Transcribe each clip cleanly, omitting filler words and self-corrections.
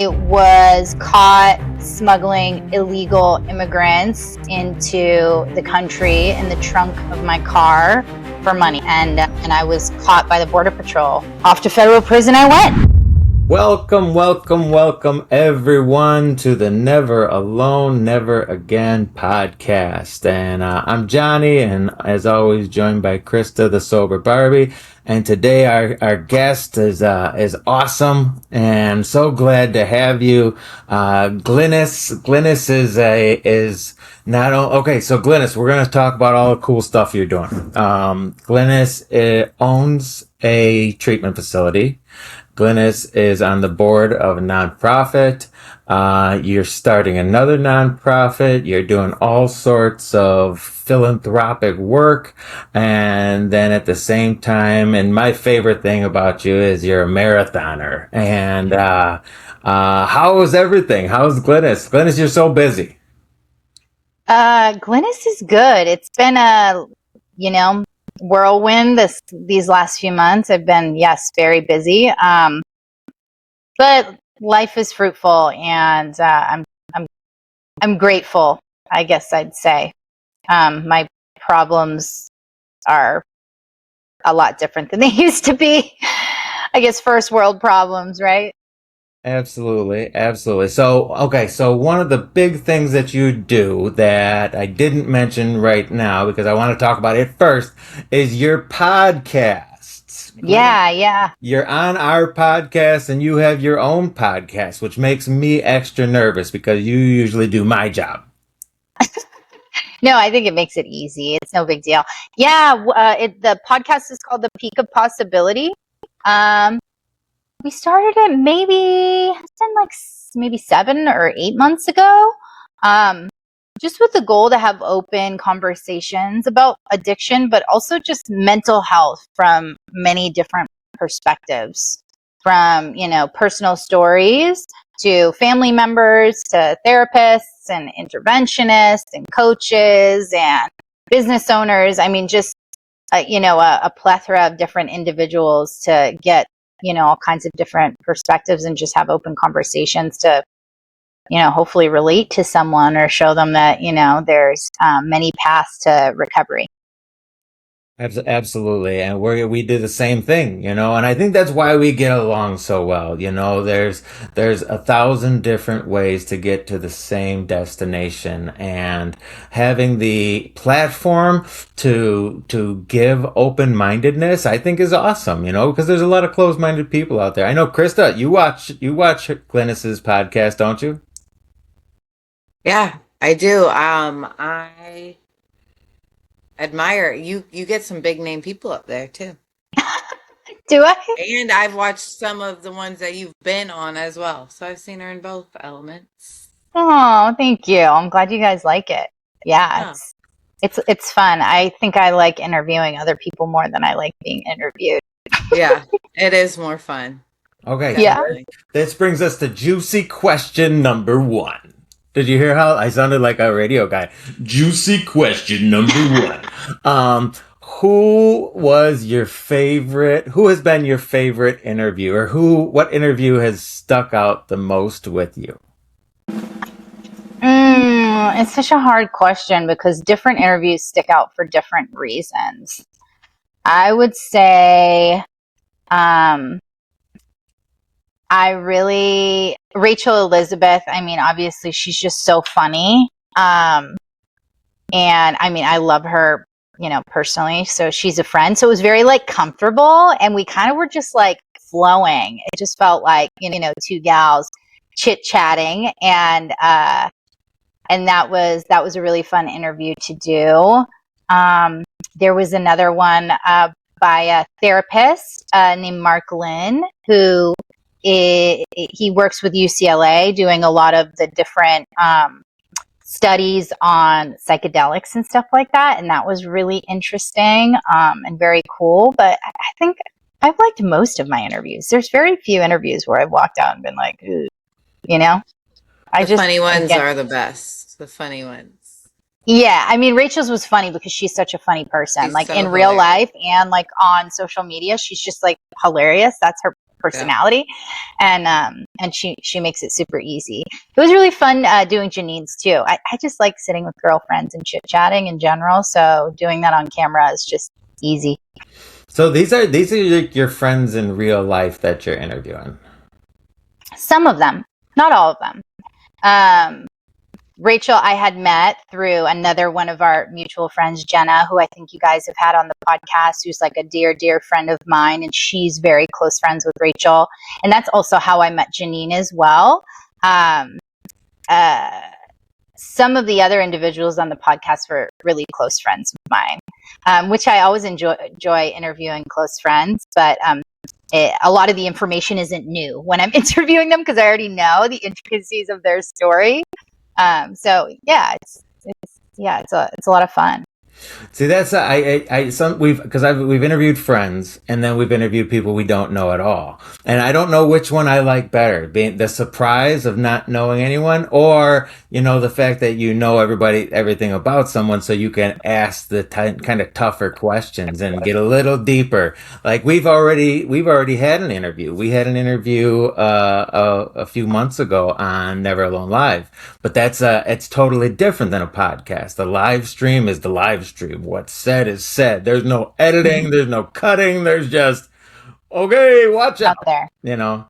was caught smuggling illegal immigrants into the country in the trunk of my car for money. And I was caught by the Border Patrol. Off to federal prison I went. Welcome everyone to the Never Alone, Never Again podcast. And I'm Johnny, and as always, joined by Krista, the sober Barbie. And today our guest is awesome, and so glad to have you, Glynis. Glynis is not okay. So Glynis, we're going to talk about all the cool stuff you're doing. Glynis owns a treatment facility. Glynis is on the board of a nonprofit. You're starting another nonprofit. You're doing all sorts of philanthropic work. And then at the same time, and my favorite thing about you is you're a marathoner. And how is everything? How's Glynis? Glynis, you're so busy. Glynis is good. It's been a, whirlwind these last few months. I've been, yes, very busy. But life is fruitful, and I'm grateful, I guess I'd say. My problems are a lot different than they used to be. I guess first world problems, right? Absolutely. So one of the big things that you do that I didn't mention right now, because I want to talk about it first, is your podcasts. Yeah. You're on our podcast and you have your own podcast, which makes me extra nervous because you usually do my job. No, I think it makes it easy. It's no big deal. Yeah, the podcast is called The Peak of Possibility. We started it maybe 7 or 8 months ago, just with the goal to have open conversations about addiction, but also just mental health from many different perspectives, from, personal stories to family members to therapists and interventionists and coaches and business owners. I mean, just, a plethora of different individuals to get all kinds of different perspectives and just have open conversations to, hopefully relate to someone or show them that, there's many paths to recovery. Absolutely. And we do the same thing, and I think that's why we get along so well. There's 1,000 different ways to get to the same destination, and having the platform to give open-mindedness, I think is awesome, because there's a lot of closed-minded people out there. I know, Krista, you watch Glynis's podcast, don't you? Yeah, I do. I admire you. You get some big name people up there too. Do I? And I've watched some of the ones that you've been on as well. So I've seen her in both elements. Oh, thank you. I'm glad you guys like it. Yeah, it's fun. I think I like interviewing other people more than I like being interviewed. Yeah, it is more fun. Okay. Definitely. So this brings us to juicy question number 1. Did you hear how I sounded like a radio guy? Juicy question number 1. Who has been your favorite interview, or what interview has stuck out the most with you? It's such a hard question because different interviews stick out for different reasons. I would say, Rachel Elizabeth, I mean, obviously she's just so funny. And I mean, I love her, personally. So she's a friend. So it was very comfortable, and we kind of were just flowing. It just felt like, 2 gals chit-chatting, and that was a really fun interview to do. There was another one by a therapist named Mark Lynn, who he works with UCLA doing a lot of the different studies on psychedelics and stuff like that. And that was really interesting and very cool. But I think I've liked most of my interviews. There's very few interviews where I've walked out and been like, ooh, The funny ones are the best. The funny ones. Yeah, I mean, Rachel's was funny because she's such a funny person. She's so in real life and on social media, she's just hilarious. That's her personality, and she makes it super easy. It was really fun doing Janine's too. I just like sitting with girlfriends and chit chatting in general. So doing that on camera is just easy. So these are like your friends in real life that you're interviewing. Some of them, not all of them. Rachel, I had met through another one of our mutual friends, Jenna, who I think you guys have had on the podcast, who's like a dear, dear friend of mine. And she's very close friends with Rachel. And that's also how I met Janine as well. Some of the other individuals on the podcast were really close friends of mine, which I always enjoy interviewing close friends. But a lot of the information isn't new when I'm interviewing them because I already know the intricacies of their story. So yeah, it's a lot of fun. See, that's we've interviewed friends, and then we've interviewed people we don't know at all, and I don't know which one I like better, being the surprise of not knowing anyone, or the fact that everything about someone, so you can ask the kind of tougher questions and get a little deeper. Like we've already had an interview. We had an interview a few months ago on Never Alone Live, but it's totally different than a podcast. The live stream is the live stream. What's said is said. There's no editing. There's no cutting. There's just, okay, watch out there. Yeah.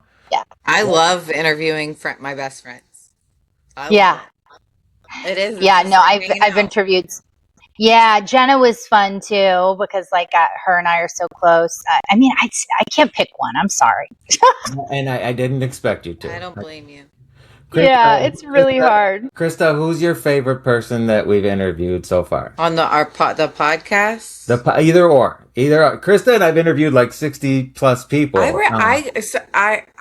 I love interviewing my best friends. Yeah. It is. Yeah. No, I've interviewed. Yeah, Jenna was fun too because her and I are so close. I mean, I can't pick one. I'm sorry. And I didn't expect you to. I don't blame you. Krista, it's really hard. Krista, who's your favorite person that we've interviewed so far on the podcast? Either Krista and I've interviewed like 60 plus people. I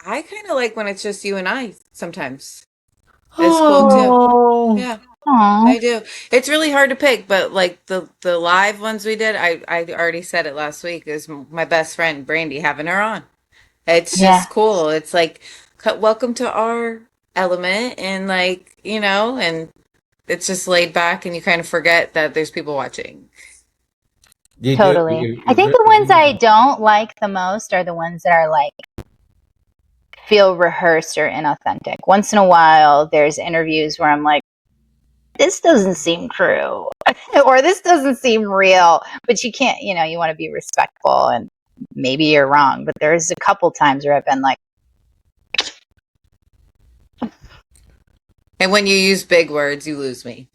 kind of like when it's just you and I. Sometimes it's cool too. Yeah, I do. It's really hard to pick, but like the live ones we did, I already said it last week. Is my best friend Brandy, having her on. It's just cool. It's like welcome to our element, and and it's just laid back, and you kind of forget that there's people watching. Totally. I think the ones I don't like the most are the ones that are feel rehearsed or inauthentic. Once in a while there's interviews where I'm like, this doesn't seem true or this doesn't seem real, but you can't, you want to be respectful and maybe you're wrong, but there's a couple times where I've been like, and when you use big words, you lose me.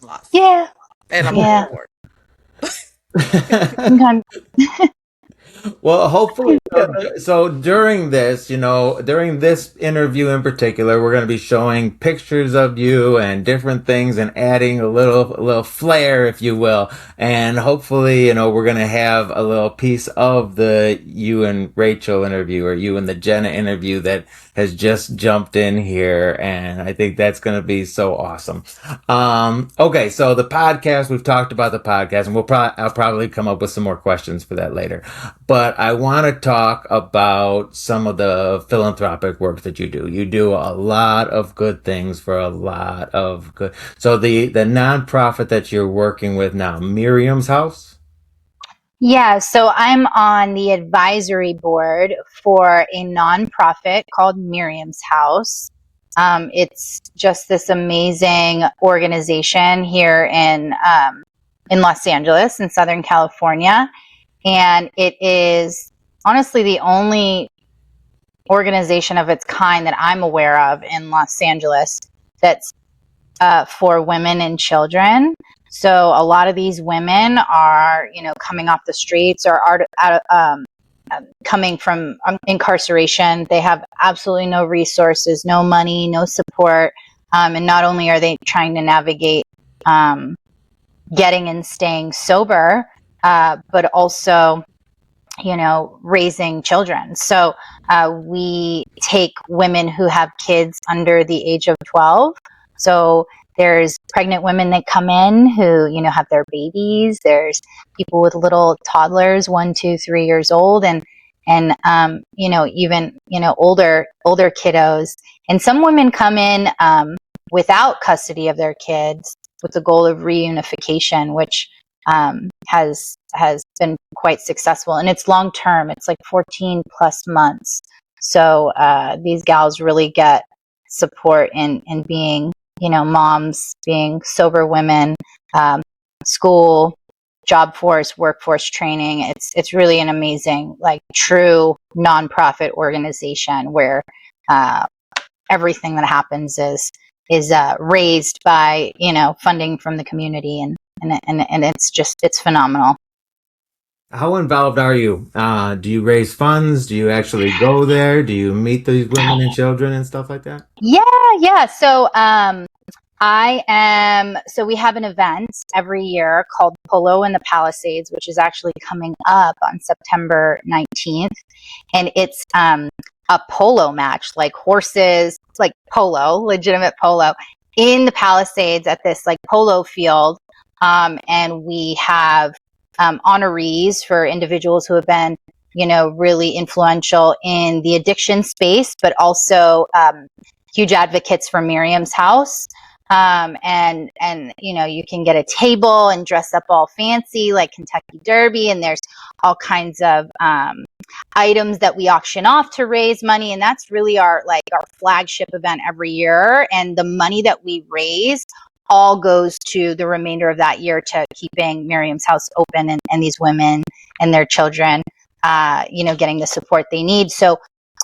I'm lost. Yeah. And I'm bored. Well, hopefully, so during this, during this interview in particular, we're going to be showing pictures of you and different things and adding a little flair, if you will. And hopefully, we're going to have a little piece of the you and Rachel interview or you and the Jenna interview that has just jumped in here. And I think that's going to be so awesome. Okay. So the podcast, we've talked about the podcast, and I'll probably come up with some more questions for that later. But I want to talk about some of the philanthropic work that you do. You do a lot of good things for a lot of good. So the nonprofit that you're working with now, Miriam's House? Yeah, so I'm on the advisory board for a nonprofit called Miriam's House. It's just this amazing organization here in Los Angeles, in Southern California. And it is honestly the only organization of its kind that I'm aware of in Los Angeles that's for women and children. So a lot of these women are, coming off the streets or are coming from incarceration. They have absolutely no resources, no money, no support. And not only are they trying to navigate getting and staying sober, but also, raising children. So we take women who have kids under the age of 12. So there's pregnant women that come in who, have their babies. There's people with little toddlers, 1, 2, 3 years old, and even older kiddos. And some women come in without custody of their kids with the goal of reunification, which has been quite successful, and it's long term. It's like 14 plus months. So these gals really get support in being, moms, being sober women, school, job force, workforce training. It's really an amazing, like, true nonprofit organization where everything that happens is raised by funding from the community, and it's phenomenal. How involved are you? Do you raise funds? Do you actually go there? Do you meet these women and children and stuff like that? Yeah. So so we have an event every year called Polo in the Palisades, which is actually coming up on September 19th. And it's a polo match, like horses, like polo, legitimate polo, in the Palisades at this like polo field. And we have honorees for individuals who have been, really influential in the addiction space, but also huge advocates for Miriam's house. And you can get a table and dress up all fancy like Kentucky Derby, and there's all kinds of items that we auction off to raise money, and that's really our flagship event every year. And the money that we raise all goes to the remainder of that year to keeping Miriam's house open, and these women and their children getting the support they need. So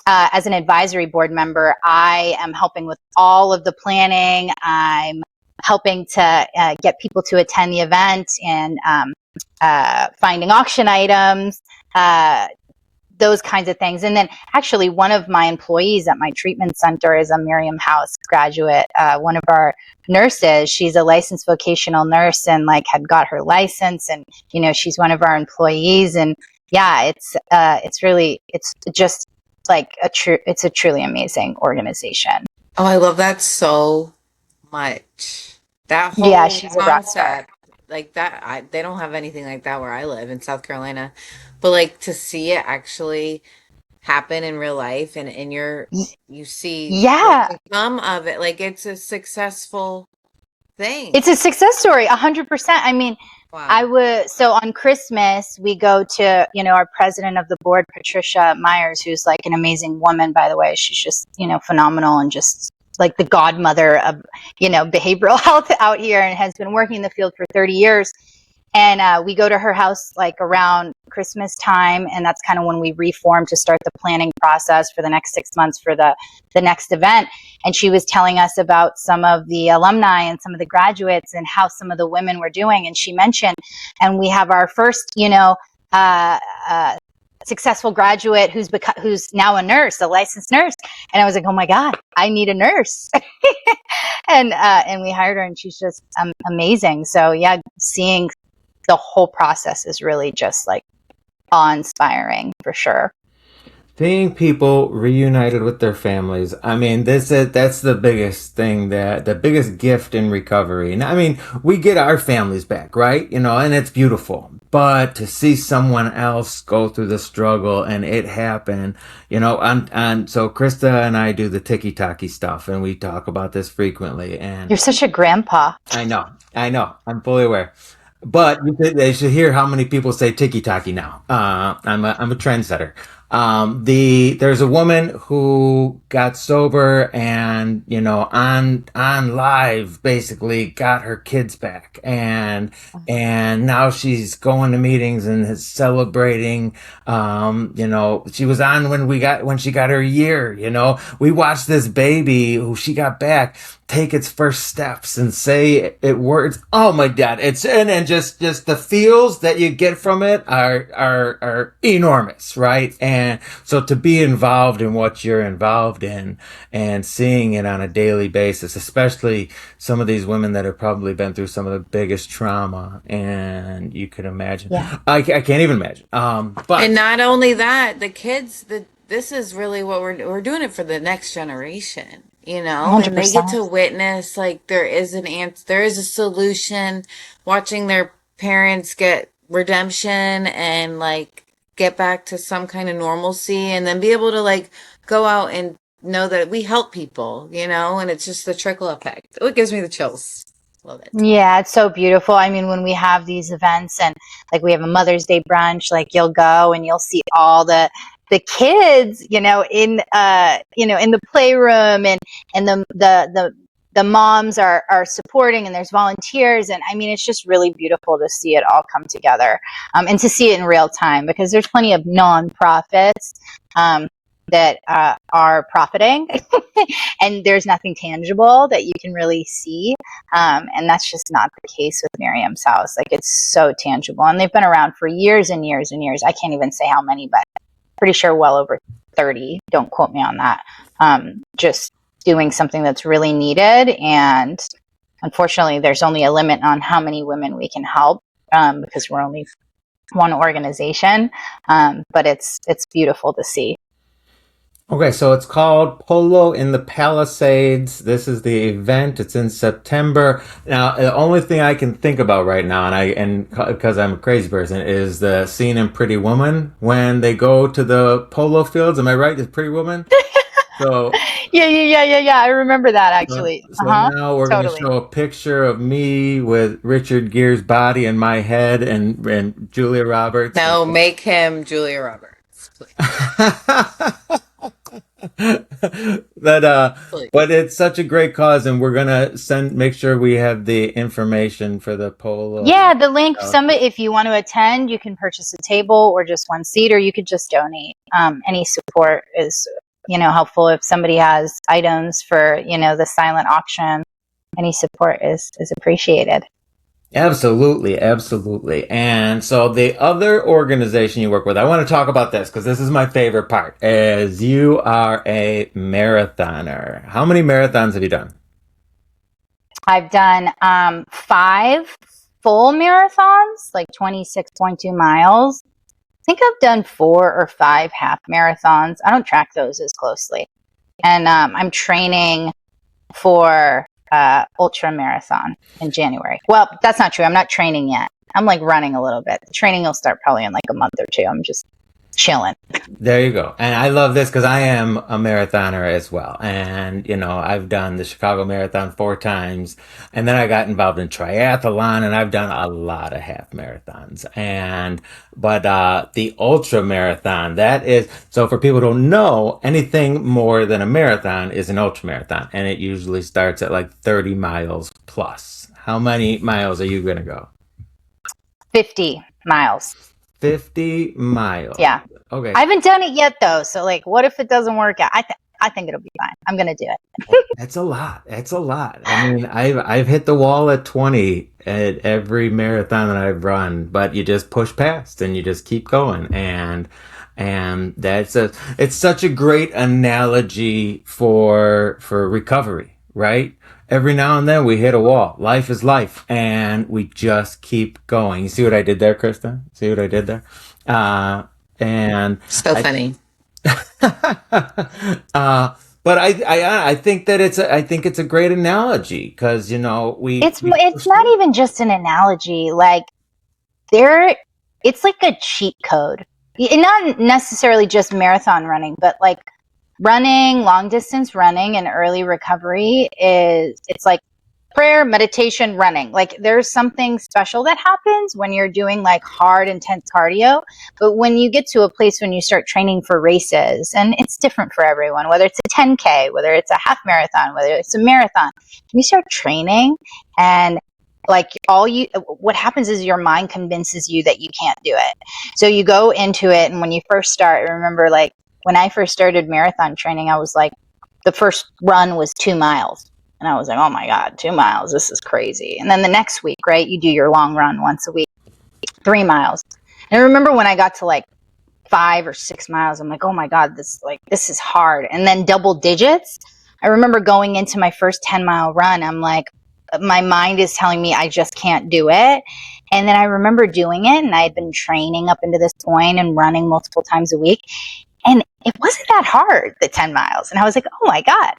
as an advisory board member, I am helping with all of the planning. I'm helping to get people to attend the event, and finding auction items, those kinds of things. And then actually one of my employees at my treatment center is a Miriam House graduate. One of our nurses, she's a licensed vocational nurse and had got her license, and she's one of our employees. And yeah, it's just it's a truly amazing organization. Oh, I love that so much. That whole She's a rock star. concept, like that, they don't have anything like that where I live in South Carolina. But to see it actually happen in real life, and you see what can come of it, it's a successful thing. It's a success story, 100%. I mean, wow. So on Christmas, we go to, our president of the board, Patricia Myers, who's an amazing woman, by the way. She's just, phenomenal, and just the godmother of, behavioral health out here, and has been working in the field for 30 years. And we go to her house around Christmas time, and that's kind of when we reform to start the planning process for the next 6 months for the next event. And she was telling us about some of the alumni and some of the graduates and how some of the women were doing. And she mentioned, and we have our first, successful graduate who's now a nurse, a licensed nurse. And I was like, oh my God, I need a nurse. and we hired her, and she's just amazing. So yeah, seeing the whole process is really just awe-inspiring for sure. Seeing people reunited with their families. I mean, that's the biggest thing, the biggest gift in recovery. And I mean, we get our families back, right? And it's beautiful. But to see someone else go through the struggle and it happen, and so Krista and I do the tiki-taki stuff, and we talk about this frequently. And you're such a grandpa. I know. I'm fully aware. But they should hear how many people say tiki-taki now. I'm a trendsetter. There's a woman who got sober and, on live basically got her kids back, and now she's going to meetings and is celebrating. She was on when she got her year, we watched this baby who she got back take its first steps and say it words. Oh my God. And just the feels that you get from it are enormous, right? And so to be involved in what you're involved in and seeing it on a daily basis, especially some of these women that have probably been through some of the biggest trauma, and you can imagine, I can't even imagine. And not only that, the kids, this is really what we're doing it for the next generation. 100%. And they get to witness there is an answer, there is a solution, watching their parents get redemption and get back to some kind of normalcy, and then be able to go out and know that we help people, and it's just the trickle effect. It gives me the chills. Love it. Yeah, it's so beautiful. I mean, when we have these events and like we have a Mother's Day brunch, like you'll go and you'll see all the kids, in in the playroom, and the moms are supporting, and there's volunteers, and I mean it's just really beautiful to see it all come together, and to see it in real time, because there's plenty of nonprofits that are profiting and there's nothing tangible that you can really see, and that's just not the case with Miriam's house. Like, it's so tangible, and they've been around for years and years and years. I can't even say how many, but pretty sure well over 30. Don't quote me on that. Just doing something that's really needed, and unfortunately there's only a limit on how many women we can help, because we're only one organization, but it's beautiful to see. Okay, so it's called Polo in the Palisades. This is the event. It's in September. Now, the only thing I can think about right now, and because I'm a crazy person, is the scene in Pretty Woman when they go to the polo fields. Am I right? It's Pretty Woman. So yeah. I remember that, actually. so now we're going to Totally. show a picture of me with Richard Gere's body in my head and Julia Roberts. No, make him Julia Roberts, please. But it's such a great cause, and we're gonna make sure we have the information for the polo. Yeah, the link. If you want to attend, you can purchase a table or just one seat, or you could just donate. Any support is, helpful. If somebody has items for, the silent auction, any support is appreciated. Absolutely. And so the other organization you work with, I want to talk about this because this is my favorite part, is you are a marathoner. How many marathons have you done? I've done 5 full marathons, like 26.2 miles. I think I've done 4 or 5 half marathons. I don't track those as closely. And I'm training for ultra marathon in January. Well, that's not true. I'm not training yet. I'm like running a little bit. The training will start probably in like a month or 2. I'm just chilling. There you go. And I love this because I am a marathoner as well. And, I've done the Chicago Marathon 4 times. And then I got involved in triathlon, and I've done a lot of half marathons. But the ultra marathon, that is, so for people who don't know, anything more than a marathon is an ultra marathon. And it usually starts at like 30 miles plus. How many miles are you going to go? 50 miles. 50 miles. Yeah. Okay. I haven't done it yet, though. So, like, what if it doesn't work out? I think it'll be fine. I'm going to do it. That's a lot. I mean, I've hit the wall at 20 at every marathon that I've run, but you just push past and you just keep going. And it's such a great analogy for recovery, right? Every now and then we hit a wall. Life is life, and we just keep going. You see what I did there, Krista? See what I did there? And so funny. But I think that it's a great analogy because it's not even just an analogy. Like, it's like a cheat code. Not necessarily just marathon running, but like running, long distance running, and early recovery it's like prayer, meditation, running. Like, there's something special that happens when you're doing like hard, intense cardio. But when you get to a place when you start training for races, and it's different for everyone, whether it's a 10K, whether it's a half marathon, whether it's a marathon, you start training, and like what happens is your mind convinces you that you can't do it. So you go into it, and when you first start, I remember like when I first started marathon training, I was like, the first run was 2 miles. And I was like, oh my God, 2 miles, this is crazy. And then the next week, right, you do your long run once a week, 3 miles. And I remember when I got to like 5 or 6 miles, I'm like, oh my God, this is hard. And then double digits, I remember going into my first 10-mile run, I'm like, my mind is telling me I just can't do it. And then I remember doing it, and I had been training up into this point and running multiple times a week. And it wasn't that hard, the 10 miles. And I was like, oh my God,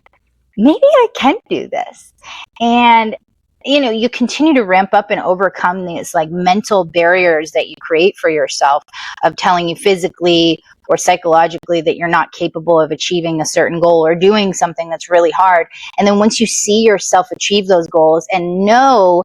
maybe I can do this. And you continue to ramp up and overcome these like mental barriers that you create for yourself of telling you physically or psychologically that you're not capable of achieving a certain goal or doing something that's really hard. And then once you see yourself achieve those goals and know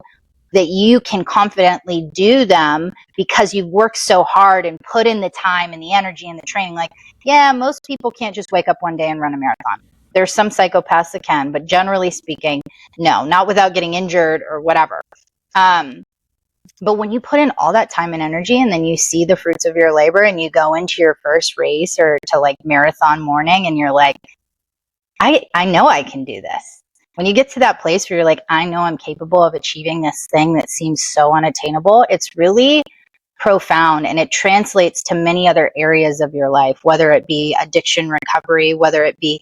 that you can confidently do them because you've worked so hard and put in the time and the energy and the training, like, yeah, most people can't just wake up one day and run a marathon. There's some psychopaths that can, but generally speaking, no, not without getting injured or whatever. But when you put in all that time and energy and then you see the fruits of your labor and you go into your first race or to like marathon morning and you're like, I know I can do this. When you get to that place where you're like, I know I'm capable of achieving this thing that seems so unattainable, it's really profound, and it translates to many other areas of your life, whether it be addiction recovery, whether it be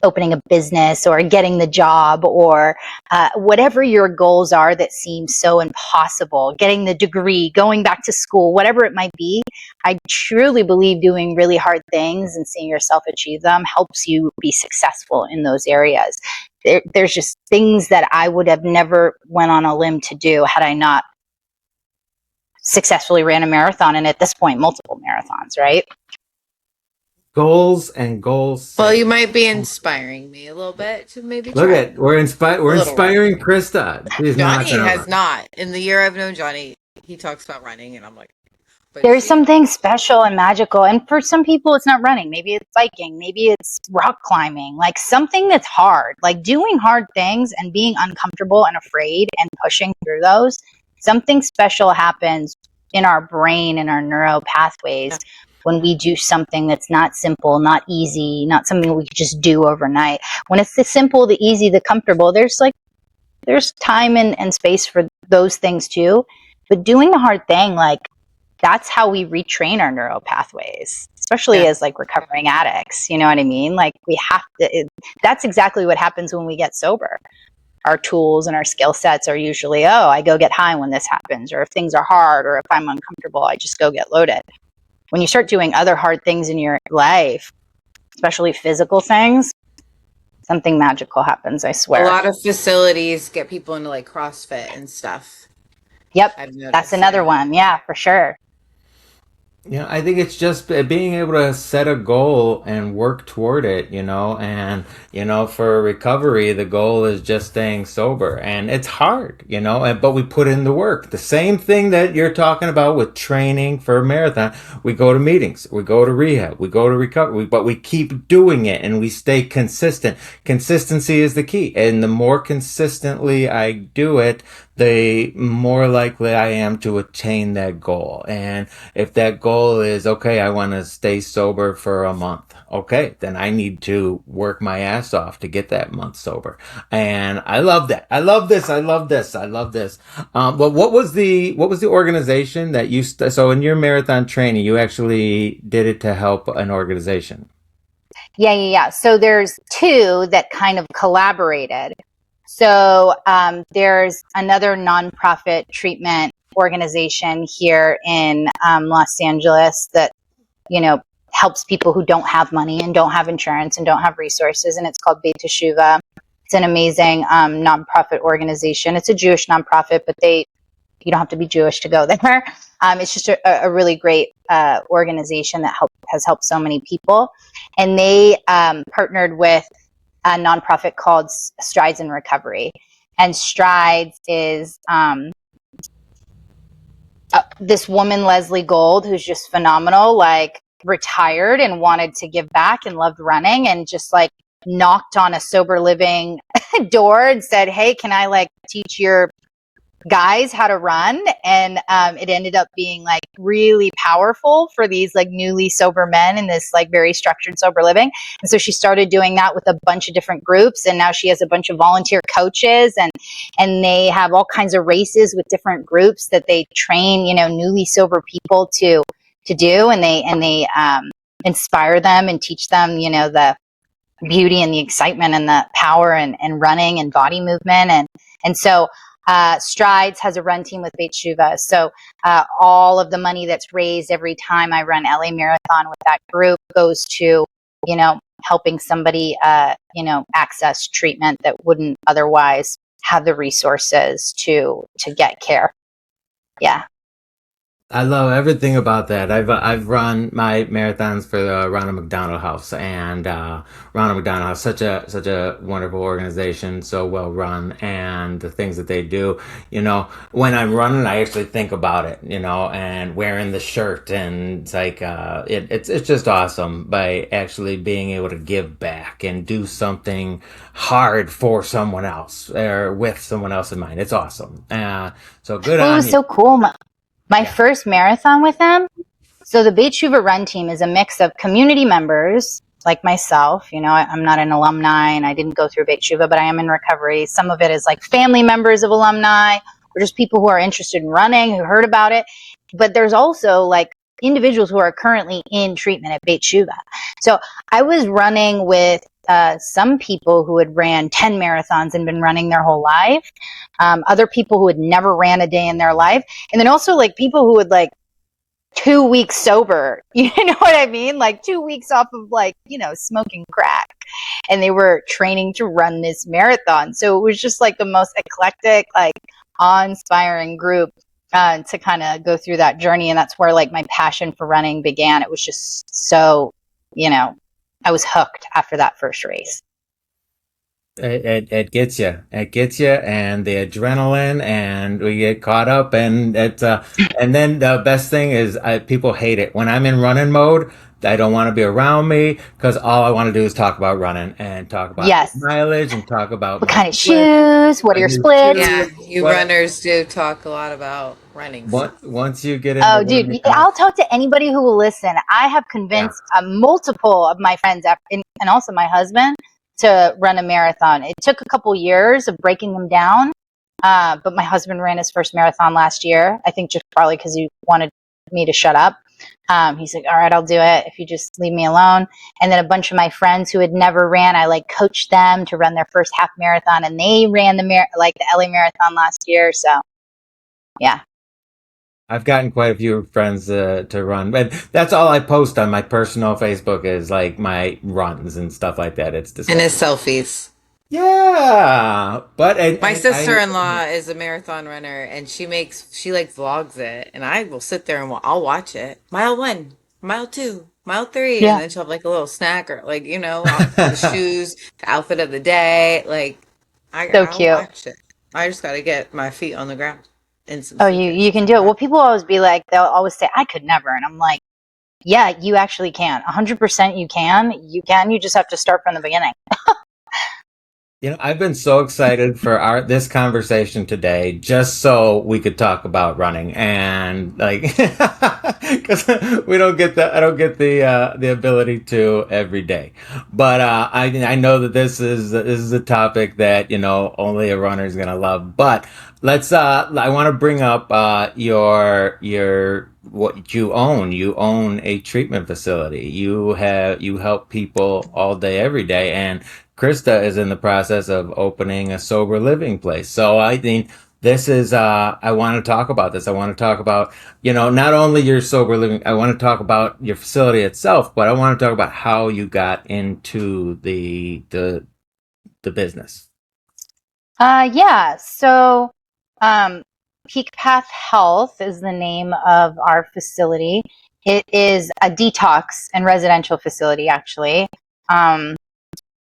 opening a business or getting the job or whatever your goals are that seem so impossible, getting the degree, going back to school, whatever it might be. I truly believe doing really hard things and seeing yourself achieve them helps you be successful in those areas. There's just things that I would have never went on a limb to do had I not successfully ran a marathon, and at this point, multiple marathons, right? Goals and goals. Well, you might be inspiring me a little bit to maybe try. Look at we're inspiring Krista. Johnny has not. In the year I've known Johnny, he talks about running, and I'm like, there's something special and magical. And for some people, it's not running. Maybe it's biking. Maybe it's rock climbing. Like something that's hard. Like doing hard things and being uncomfortable and afraid and pushing through those. Something special happens in our brain and our neural pathways when we do something that's not simple, not easy, not something we could just do overnight. When it's the simple, the easy, the comfortable, there's time and space for those things too. But doing the hard thing, like that's how we retrain our neural pathways, especially as like recovering addicts. You know what I mean? Like we have to, that's exactly what happens when we get sober. Our tools and our skill sets are usually, I go get high when this happens, or if things are hard, or if I'm uncomfortable, I just go get loaded. When you start doing other hard things in your life, especially physical things, something magical happens, I swear. A lot of facilities get people into like CrossFit and stuff. Yep, that's another one. Yeah, for sure. I think it's just being able to set a goal and work toward it, and, for recovery, the goal is just staying sober, and it's hard, but we put in the work. The same thing that you're talking about with training for a marathon. We go to meetings, we go to rehab, we go to recovery, but we keep doing it and we stay consistent. Consistency is the key. And the more consistently I do it, the more likely I am to attain that goal. And if that goal is, okay, I want to stay sober for a month. Okay, then I need to work my ass off to get that month sober. And I love that. I love this. But what was the organization that you, so in your marathon training, you actually did it to help an organization? Yeah. So there's two that kind of collaborated. So there's another nonprofit treatment organization here in Los Angeles that, helps people who don't have money and don't have insurance and don't have resources. And it's called Beit Teshuva. It's an amazing nonprofit organization. It's a Jewish nonprofit, but you don't have to be Jewish to go there. It's just a really great organization that has helped so many people. And they partnered with a nonprofit called Strides in Recovery. And Strides is this woman, Leslie Gold, who's just phenomenal, like retired and wanted to give back and loved running and just like knocked on a sober living door and said, hey, can I like teach your guys how to run? And it ended up being like really powerful for these like newly sober men in this like very structured sober living. And so she started doing that with a bunch of different groups, and now she has a bunch of volunteer coaches, and they have all kinds of races with different groups that they train newly sober people to do, and they inspire them and teach them the beauty and the excitement and the power and running and body movement. And so Strides has a run team with Beit Teshuva. So all of the money that's raised every time I run LA Marathon with that group goes to, helping somebody, access treatment that wouldn't otherwise have the resources to get care. Yeah. I love everything about that. I've run my marathons for the Ronald McDonald House, and Ronald McDonald House, such a wonderful organization, so well run, and the things that they do. When I'm running, I actually think about it. And wearing the shirt, and it's like it's just awesome by actually being able to give back and do something hard for someone else or with someone else in mind. It's awesome. So good Well, it on was you. so cool. My Yeah. first marathon with them. So the Beit Run team is a mix of community members like myself. I'm not an alumni and I didn't go through Beit but I am in recovery. Some of it is like family members of alumni or just people who are interested in running, who heard about it. But there's also like individuals who are currently in treatment at Beit So I was running with some people who had ran 10 marathons and been running their whole life. Other people who had never ran a day in their life. And then also like people who would like 2 weeks sober, you know what I mean? Like 2 weeks off of like, smoking crack. And they were training to run this marathon. So it was just like the most eclectic, like awe-inspiring group to kind of go through that journey. And that's where like my passion for running began. It was just so, I was hooked after that first race. It gets you. It gets you, and the adrenaline, and we get caught up, and and then the best thing is people hate it when I'm in running mode. They don't want to be around me because all I want to do is talk about running and talk about Yes. mileage and talk about what my kind of splits, shoes, what are my your new splits? Yeah, shoes. you runners do talk a lot about running. Once you get into Oh, dude, I'll talk to anybody who will listen. I have convinced multiple of my friends and also my husband to run a marathon. It took a couple years of breaking them down, but my husband ran his first marathon last year. I think just probably because he wanted me to shut up. He's like, all right, I'll do it if you just leave me alone. And then a bunch of my friends who had never ran, I like coached them to run their first half marathon, and they ran the LA marathon last year. So, yeah. I've gotten quite a few friends to run, but that's all I post on my personal Facebook is like my runs and stuff like that. It's And disgusting. his selfies. Yeah, but My sister-in-law is a marathon runner, and she like vlogs it, and I will sit there and I'll watch it. Mile 1, mile 2, mile 3, and Yeah. then she'll have like a little snack or like the shoes, the outfit of the day. Like I'll cute. watch it. I just got to get my feet on the ground in some Oh, sneakers. you can do it. Well, people always be like, they'll always say, I could never. And I'm like, yeah, you actually can. 100% you can. You can. You just have to start from the beginning. I've been so excited for this conversation today, just so we could talk about running and like, because I don't get the ability to every day. But I know that this is a topic that only a runner is gonna love. But let's I want to bring up your what you own. You own a treatment facility. You help people all day, every day, and Krista is in the process of opening a sober living place. So I think this is, I want to talk about this. I want to talk about, not only your sober living, I want to talk about your facility itself, but I want to talk about how you got into the business. Yeah. So, Peak Path Health is the name of our facility. It is a detox and residential facility, actually.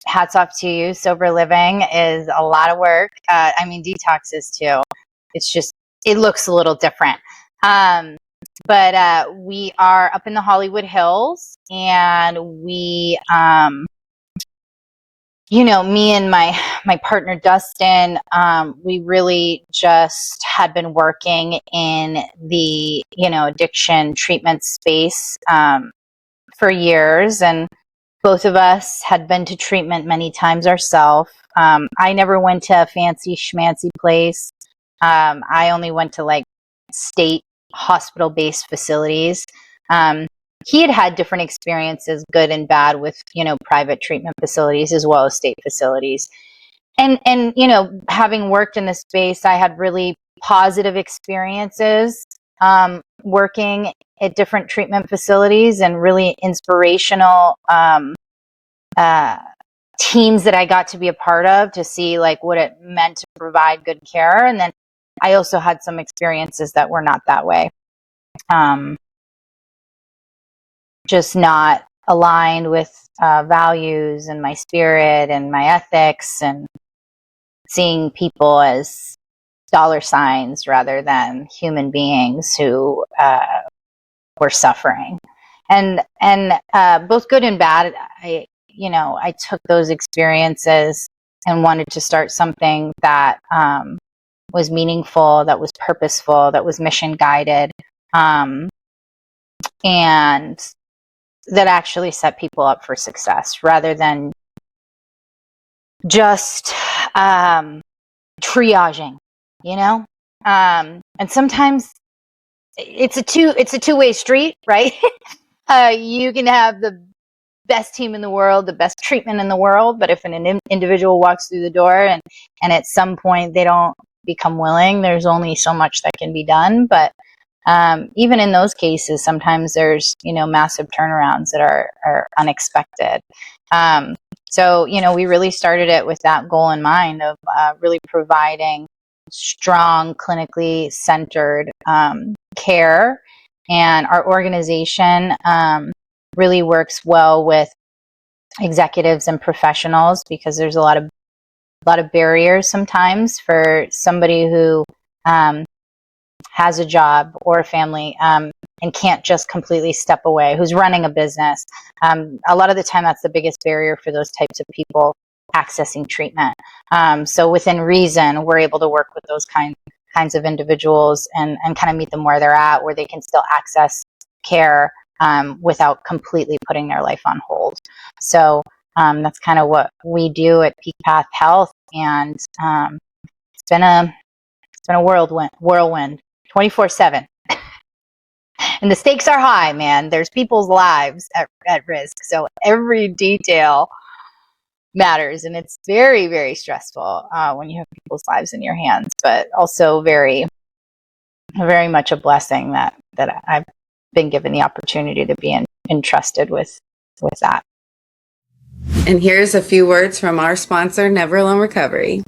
Hats off to you. Sober living is a lot of work. Detox is too. It's just, it looks a little different. But we are up in the Hollywood Hills, and we, me and my partner Dustin, we really just had been working in the addiction treatment space for years, and both of us had been to treatment many times ourselves. I never went to a fancy schmancy place. I only went to like state hospital-based facilities. He had different experiences, good and bad, with private treatment facilities as well as state facilities. And having worked in the space, I had really positive experiences working at different treatment facilities, and really inspirational teams that I got to be a part of to see like what it meant to provide good care. And then I also had some experiences that were not that way. Just not aligned with values and my spirit and my ethics, and seeing people as dollar signs rather than human beings who were suffering. And both good and bad, I took those experiences and wanted to start something that was meaningful, that was purposeful, that was mission guided, and that actually set people up for success rather than just triaging, and sometimes it's a two-way street, right? You can have the best team in the world, the best treatment in the world, but if an individual walks through the door and at some point they don't become willing, there's only so much that can be done. But even in those cases, sometimes there's massive turnarounds that are unexpected. So we really started it with that goal in mind of really providing strong, clinically centered care. And our organization really works well with executives and professionals, because there's a lot of barriers sometimes for somebody who has a job or a family and can't just completely step away, who's running a business. A lot of the time, that's the biggest barrier for those types of people accessing treatment. So within reason, we're able to work with those kinds of individuals and kind of meet them where they're at, where they can still access care without completely putting their life on hold. So that's kind of what we do at Peak Path Health, and it's been a whirlwind 24/7. And the stakes are high, man. There's people's lives at risk. So every detail matters, and it's very, very stressful when you have people's lives in your hands, but also very, very much a blessing that I've been given the opportunity to be entrusted with that. And here's a few words from our sponsor, Never Alone Recovery.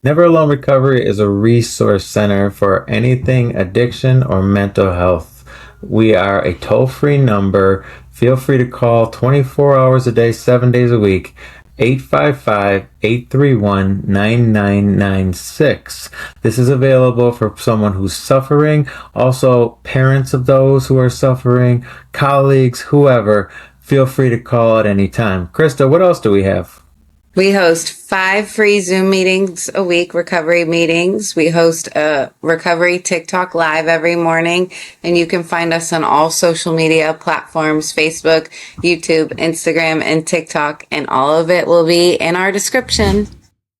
Never Alone Recovery is a resource center for anything addiction or mental health. We are a toll-free number. Feel free to call 24 hours a day, 7 days a week, 855-831-9996. This is available for someone who's suffering, also parents of those who are suffering, colleagues, whoever. Feel free to call at any time. Krista, what else do we have? We host 5 free Zoom meetings a week, recovery meetings. We host a recovery TikTok live every morning, and you can find us on all social media platforms, Facebook, YouTube, Instagram, and TikTok, and all of it will be in our description.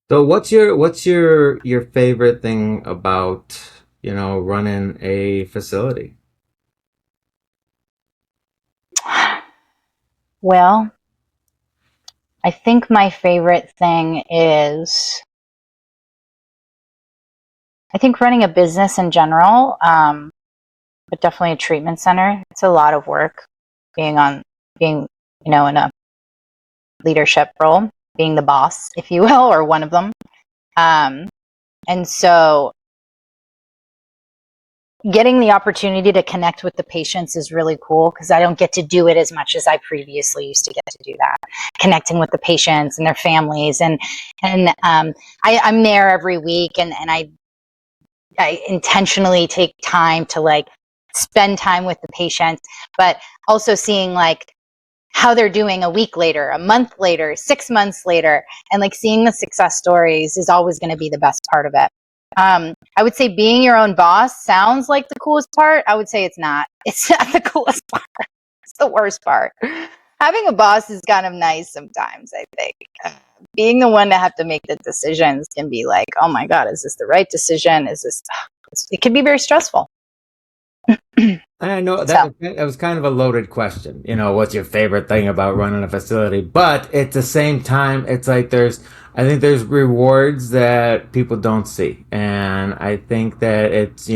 So what's your favorite thing about, running a facility? Well, I think my favorite thing is, I think running a business in general, but definitely a treatment center. It's a lot of work being in a leadership role, being the boss, if you will, or one of them. And so getting the opportunity to connect with the patients is really cool, because I don't get to do it as much as I previously used to get to do that. Connecting with the patients and their families, and I'm there every week, and I intentionally take time to spend time with the patients, but also seeing how they're doing a week later, a month later, 6 months later, and seeing the success stories is always going to be the best part of it. I would say being your own boss sounds like the coolest part. I would say it's not. It's not the coolest part. It's the worst part. Having a boss is kind of nice sometimes, I think. Being the one to have to make the decisions can be oh my God, is this the right decision? It can be very stressful. I know that was kind of a loaded question. What's your favorite thing about running a facility? But at the same time, it's I I think there's rewards that people don't see, and I think that it's,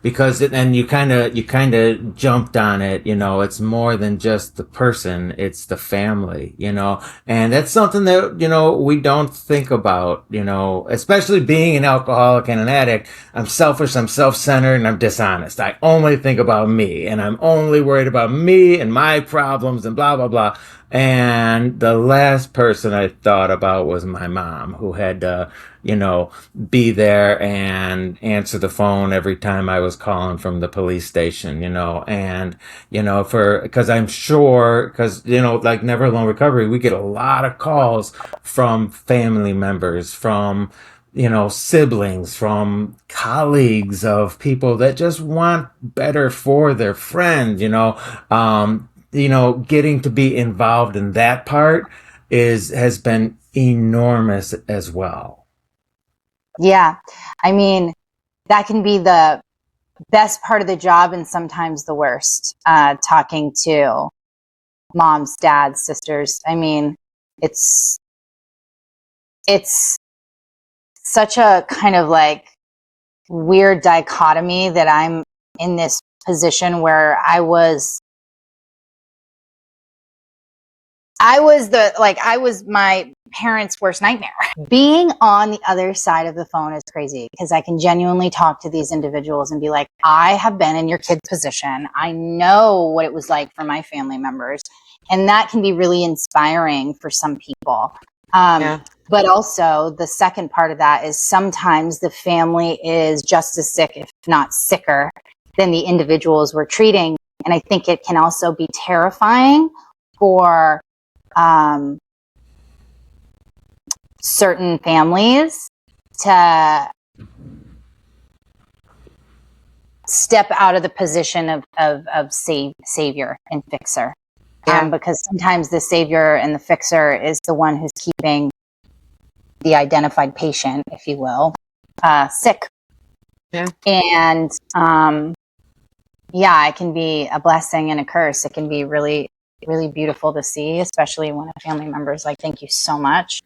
because and you kind of jumped on it. It's more than just the person; it's the family. And that's something that we don't think about. Especially being an alcoholic and an addict. I'm selfish, I'm self-centered, and I'm dishonest. I only think about me, and I'm only worried about me and my problems and blah blah blah. And the last person I thought about was my mom, who had to, be there and answer the phone every time I was calling from the police station, and, because I'm sure, because, like Never Alone Recovery, we get a lot of calls from family members, from, siblings, from colleagues of people that just want better for their friend, getting to be involved in that part has been enormous as well. Yeah. I mean, that can be the best part of the job and sometimes the worst. Talking to moms, dads, sisters. I mean, it's such a kind of like weird dichotomy that I'm in this position where I was my parents' worst nightmare. Being on the other side of the phone is crazy because I can genuinely talk to these individuals and be like, I have been in your kid's position. I know what it was like for my family members. And that can be really inspiring for some people. But also the second part of that is sometimes the family is just as sick, if not sicker, than the individuals we're treating. And I think it can also be terrifying for certain families to step out of the position of savior and fixer. Because sometimes the savior and the fixer is the one who's keeping the identified patient, if you will, sick. Yeah. And it can be a blessing and a curse. It can be really, really beautiful to see, especially when a family member is like, thank you so much.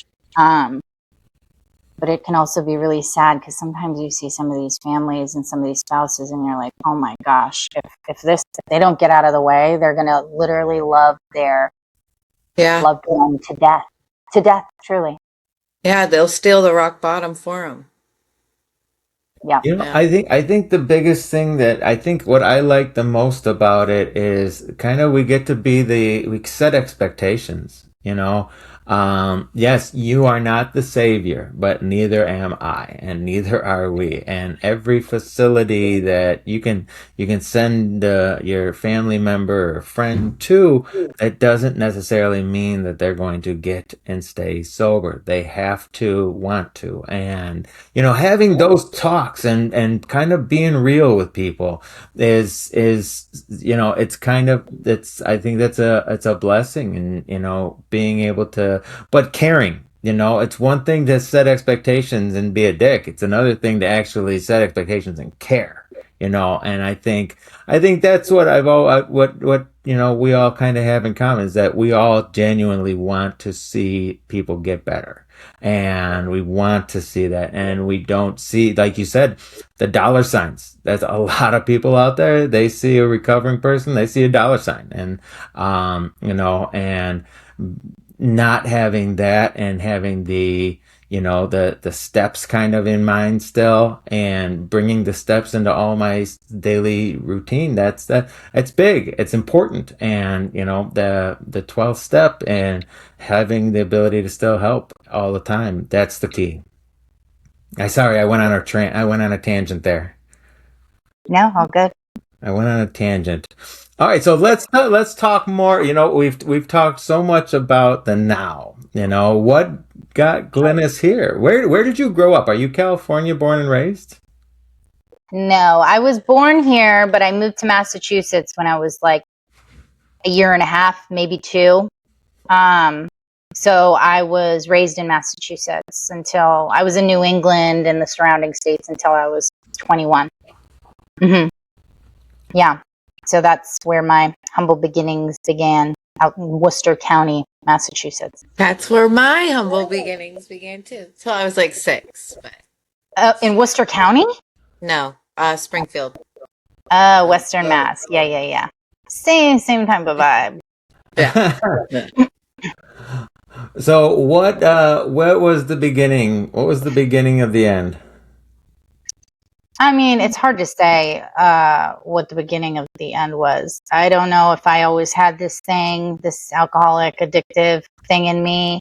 But it can also be really sad because sometimes you see some of these families and some of these spouses and you're like, oh my gosh, if they don't get out of the way, they're going to literally love their loved one to death, truly. Yeah, they'll steal the rock bottom for them. Yeah. I think the biggest thing that I think what I like the most about it is kind of we set expectations, yes, you are not the savior, but neither am I, and neither are we. And every facility that you can send your family member or friend to, it doesn't necessarily mean that they're going to get and stay sober. They have to want to, and having those talks and kind of being real with people is I think it's a blessing, and being able to, but caring. It's one thing to set expectations and be a dick. It's another thing to actually set expectations and care. And I think that's what what we all kind of have in common, is that we all genuinely want to see people get better, and we want to see that, and we don't see, like you said, the dollar signs. There's a lot of people out there. They see a recovering person, they see a dollar sign, and and not having that, and having the the steps kind of in mind still, and bringing the steps into all my daily routine, that's big, it's important. And the 12th step, and having the ability to still help all the time, that's the key. I went on a tangent there. No, all good. I went on a tangent. All right, so let's talk more. We've talked so much about the now. What got Glynis here? Where did you grow up? Are you California born and raised? No, I was born here, but I moved to Massachusetts when I was like a year and a half, maybe 2. So I was raised in Massachusetts until I was in New England and the surrounding states until I was 21. Mm-hmm. Yeah. So that's where my humble beginnings began, out in Worcester County. Massachusetts. That's where my humble beginnings began too. Till I was like 6, but In Worcester County? no, Springfield. Western Mass. Yeah. Same type of vibe. Yeah. So what was the beginning? What was the beginning of the end? I mean, it's hard to say what the beginning of the end was. I don't know if I always had this alcoholic addictive thing in me.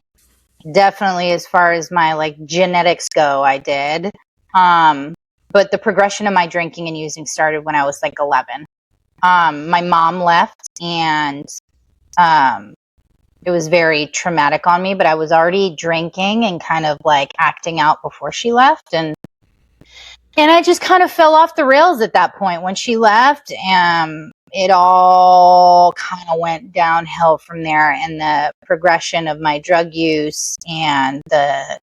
Definitely, as far as my like genetics go, I did. But the progression of my drinking and using started when I was like 11. My mom left, and it was very traumatic on me, but I was already drinking and kind of like acting out before she left. And I just kind of fell off the rails at that point when she left. It all kind of went downhill from there. And the progression of my drug use and the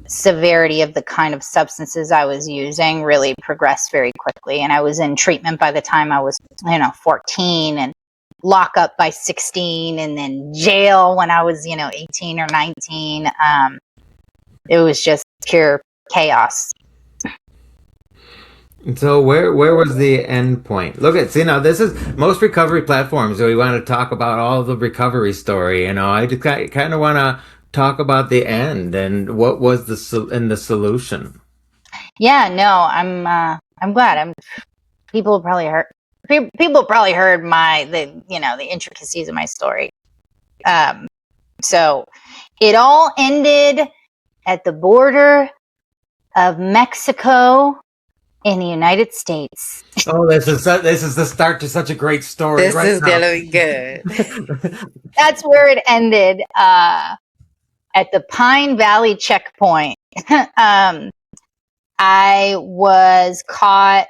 severity of the kind of substances I was using really progressed very quickly. And I was in treatment by the time I was, 14, and lock up by 16, and then jail when I was, 18 or 19. It was just pure chaos. So where was the end point? Now this is most recovery platforms. So we want to talk about all the recovery story. I just kind of want to talk about the end and what was the solution. Yeah, no, I'm glad. People probably heard the intricacies of my story. So it all ended at the border of Mexico in the United States. Oh, this is the start to such a great story. This is gonna be good. That's where it ended, at the Pine Valley checkpoint. I was caught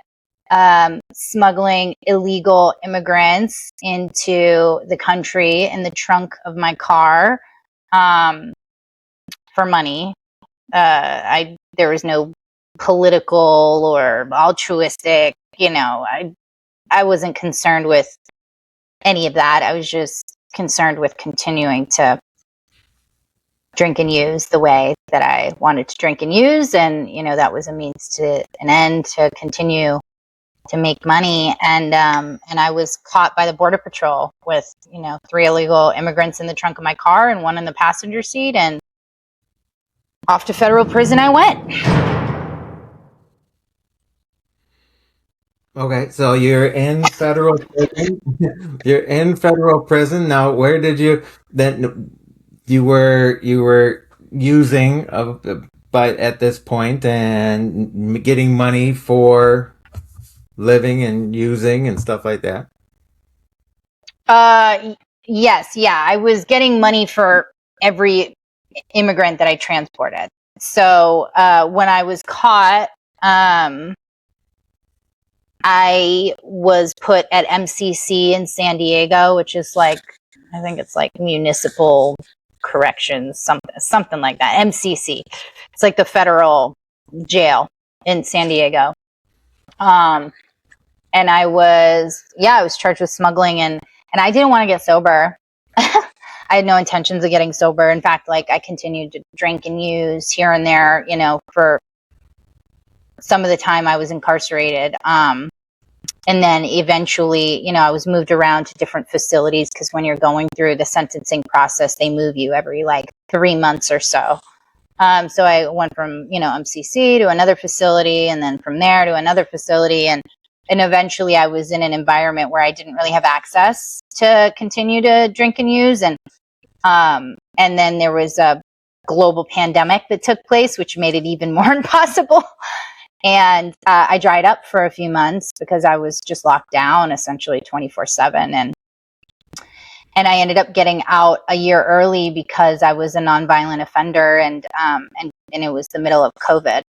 smuggling illegal immigrants into the country in the trunk of my car for money. There was no political or altruistic, I wasn't concerned with any of that. I was just concerned with continuing to drink and use the way that I wanted to drink and use. And, that was a means to an end to continue to make money. And I was caught by the Border Patrol with, 3 illegal immigrants in the trunk of my car and 1 in the passenger seat, and off to federal prison I went. Okay, so you're in federal prison. You're in federal prison. Now, where did you then you were using but at this point and getting money for living and using and stuff like that? Yes, yeah. I was getting money for every immigrant that I transported. So when I was caught, I was put at MCC in San Diego, which is I think it's like municipal corrections, something like that. MCC. It's like the federal jail in San Diego. And I was charged with smuggling, and I didn't want to get sober. I had no intentions of getting sober. In fact, I continued to drink and use here and there, for some of the time I was incarcerated. And then eventually, I was moved around to different facilities, because when you're going through the sentencing process, they move you every 3 months or so. So I went from, MCC to another facility, and then from there to another facility. And eventually I was in an environment where I didn't really have access to continue to drink and use. And then there was a global pandemic that took place, which made it even more impossible. And I dried up for a few months because I was just locked down essentially 24/7. And I ended up getting out a year early because I was a nonviolent offender, and it was the middle of COVID.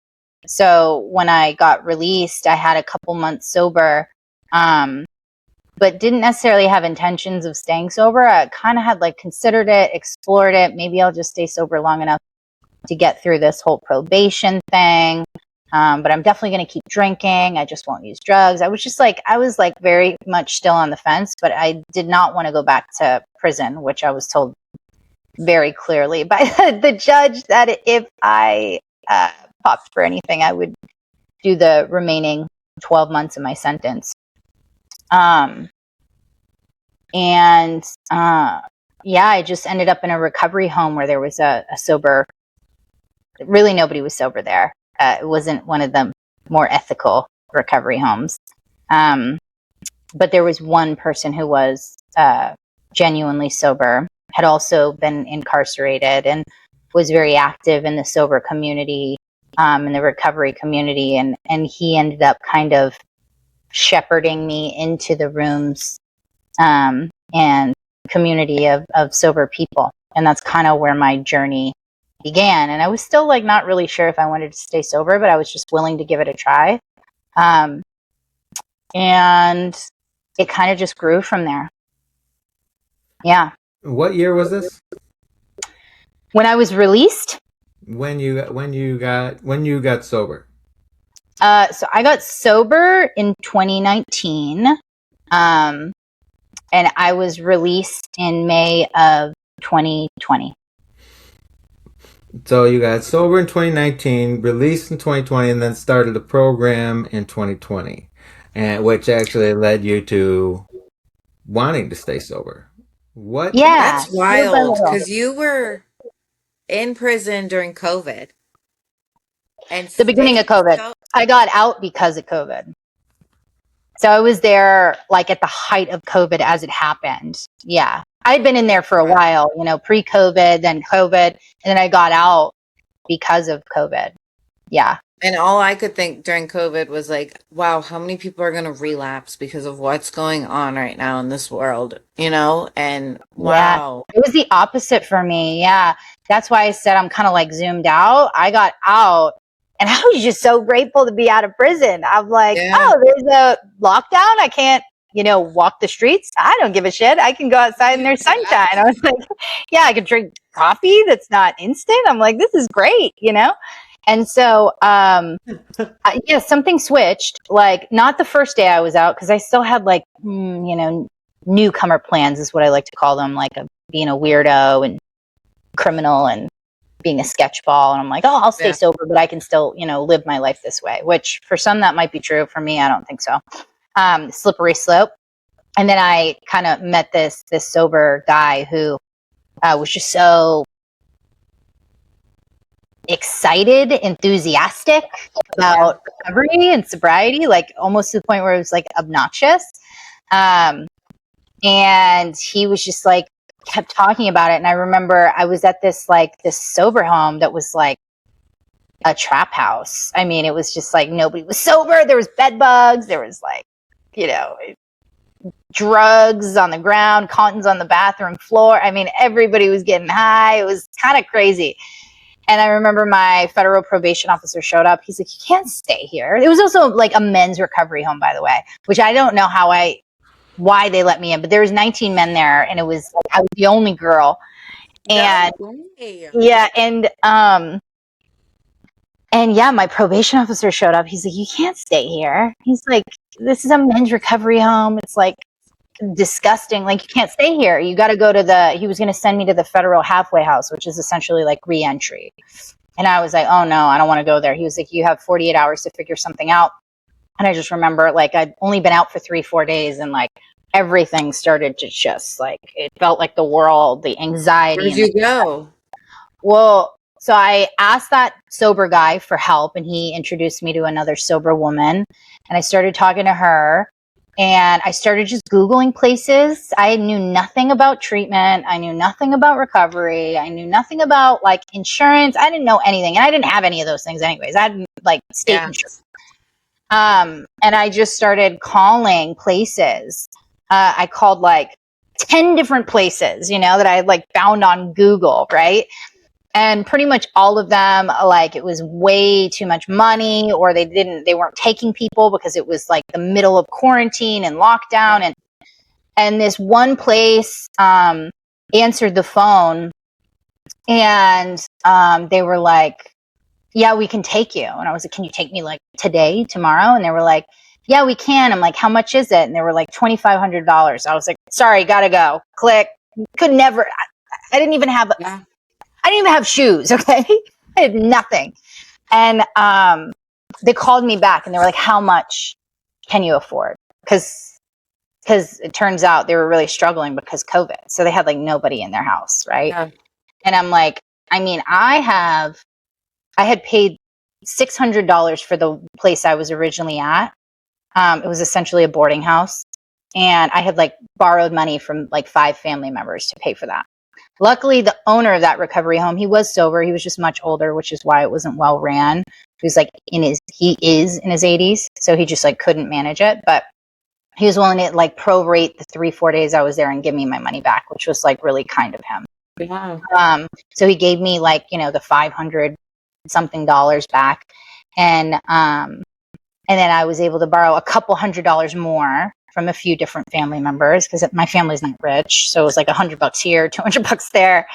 So when I got released, I had a couple months sober, but didn't necessarily have intentions of staying sober. I kind of had considered it, explored it. Maybe I'll just stay sober long enough to get through this whole probation thing. But I'm definitely going to keep drinking. I just won't use drugs. I was just very much still on the fence, but I did not want to go back to prison, which I was told very clearly by the judge that if I popped for anything, I would do the remaining 12 months of my sentence. I just ended up in a recovery home where there was a sober, really nobody was sober there. It wasn't one of the more ethical recovery homes. But there was one person who was genuinely sober, had also been incarcerated and was very active in the sober community, in the recovery community. And he ended up kind of shepherding me into the rooms and community of sober people. And that's kind of where my journey began. And I was still like not really sure if I wanted to stay sober, but I was just willing to give it a try. And it kind of just grew from there. Yeah. What year was this? When I was released? When you got sober? So I got sober in 2019. And I was released in May of 2020. So you got sober in 2019, released in 2020, and then started a program in 2020, and which actually led you to wanting to stay sober. What? Yeah. That's wild, because you were in prison during COVID. And the beginning of COVID. I got out because of COVID. So I was there like at the height of COVID as it happened. Yeah. I'd been in there for a while, pre-COVID, then COVID, and then I got out because of COVID. Yeah. And all I could think during COVID was like, wow, how many people are going to relapse because of what's going on right now in this world, And wow. Yeah, it was the opposite for me. Yeah. That's why I said I'm kind of like zoomed out. I got out. And I was just so grateful to be out of prison. I'm like, there's a lockdown. I can't, walk the streets. I don't give a shit. I can go outside and there's sunshine. I was like, I could drink coffee that's not instant. I'm like, this is great, And so, something switched. Like, not the first day I was out, because I still had like, newcomer plans is what I like to call them, like being a weirdo and criminal and being a sketchball. And I'm like, I'll stay sober, but I can still, live my life this way, which for some that might be true. For me, I don't think so. Slippery slope. And then I kind of met this sober guy who was just so excited, enthusiastic about recovery and sobriety, like almost to the point where it was like obnoxious. And he was just like, kept talking about it. And I remember I was at this sober home that was like a trap house. I mean, it was just like nobody was sober. There was bed bugs. There was like, drugs on the ground, cottons on the bathroom floor. I mean, everybody was getting high. It was kind of crazy. And I remember my federal probation officer showed up. He's like, you can't stay here. It was also like a men's recovery home, by the way, which I don't know why they let me in, but there was 19 men there, and it was like I was the only girl. And my probation officer showed up. He's like, you can't stay here. He's like, this is a men's recovery home. It's like disgusting. Like, you can't stay here. You got to go to he was going to send me to the federal halfway house, which is essentially like re-entry. And I was like, oh no, I don't want to go there. He was like, you have 48 hours to figure something out. And I just remember like I'd only been out for 3-4 days, and like everything started to just like, it felt like the world, the anxiety. Where'd you go? Well, so I asked that sober guy for help, and he introduced me to another sober woman, and I started talking to her, and I started just Googling places. I knew nothing about treatment. I knew nothing about recovery. I knew nothing about like insurance. I didn't know anything, and I didn't have any of those things anyways. I had like state insurance. And I just started calling places. I called like 10 different places, that I like found on Google, right? And pretty much all of them, like, it was way too much money, or they weren't taking people because it was like the middle of quarantine and lockdown. And this one place answered the phone, and they were like, yeah, we can take you. And I was like, can you take me like today, tomorrow? And they were like, yeah, we can. I'm like, how much is it? And they were like, $2,500. I was like, sorry, gotta go. Click. Could never. I didn't even have shoes. Okay. I had nothing. And, they called me back and they were like, how much can you afford? Cause it turns out they were really struggling because COVID. So they had like nobody in their house. Right. Yeah. And I'm like, I mean, I had paid $600 for the place I was originally at. It was essentially a boarding house. And I had like borrowed money from like 5 family members to pay for that. Luckily, the owner of that recovery home, he was sober. He was just much older, which is why it wasn't well ran. He is in his 80s. So he just like couldn't manage it. But he was willing to like prorate the 3-4 days I was there and give me my money back, which was like really kind of him. Yeah. So he gave me like, the $500 something back. And then I was able to borrow a couple $100 more from a few different family members because my family's not rich. So it was like $100 here, $200 there.